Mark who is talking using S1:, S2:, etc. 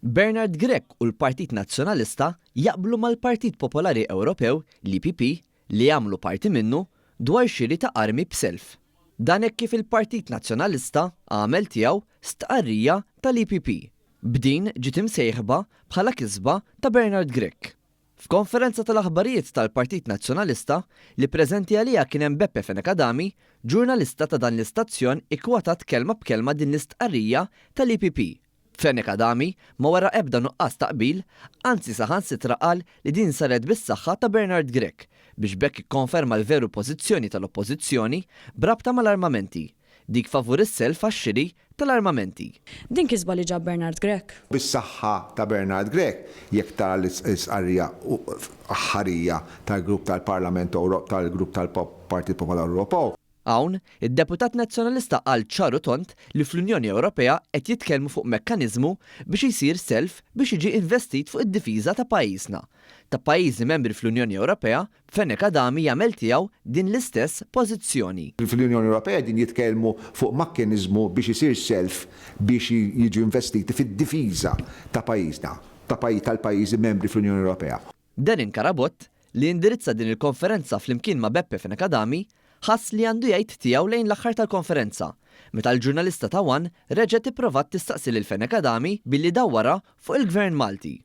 S1: Bernard Grech u l-Partit Nazzjonalista jaqblu mal-Partit Popolari Ewropew l-IPP li jagħmlu parti minnu dwar xiri ta' armi b'self. Dan hekk kif il-Partit Nazzjonalista għamel tiegħu stqarrija tal-IPP. B'din ġiet imsejħba bħala kisba ta' Bernard Grech. F'konferenza tal-aħbarijiet tal-Partit Nazzjonalista li preżenti għalija kien hemm Beppe Fenekadami, ġurnalista ta' dan l-istazzjon ikkwatat kelma b'kelma din l-istqarrija tal-IPP. Fenekadami ma wara ebda nuqqas taqbil, anzi saħansitra qal li din saret bis-saħħa ta' Bernard Grech biex bekk ikkonferma l-veru pożizzjoni tal-oppożizzjoni brabta mal-armamenti, dik favur is-self għax-xiri tal-armamenti.
S2: Din kisba li ġab Bernard Grech.
S3: Bis-saħħa ta' Bernard Grech jekk tara l-isqarrija ħarija tal-grupp tal-Parlament tal-grupp tal-Partit Popolari Ewropew.
S1: Hawn, id-Deputat Nazzjonalista qal ċaru tont li fl-Unjoni Ewropea qed jitkellmu fuq mekkaniżmu biex isir self biex jiġi investit fuq id-difiża ta' pajjiżna. Ta' pajjiżi membri fl-Unjoni Ewropea, Fenekadami jagħmel tiegħu din l-istess pożizzjoni.
S3: Fl-Unjoni Ewropea din jitkellmu fuq mekkaniżmu biex isir self biex jiġu investiti fid-difiża ta' pajjiżna, tal-pajjiżi membri fl-Unjoni Ewropea.
S1: Derin Karabott li indirizza din il-konferenza flimkien ma' Beppe Fenekadami ħass li għandu jgħid tiegħu lejn l-aħħar tal-konferenza, meta l-ġurnalista ta' One reġgħet ipprovat tistaqsi lil Fenekadami billi dawwara fuq il-Gvern Malti.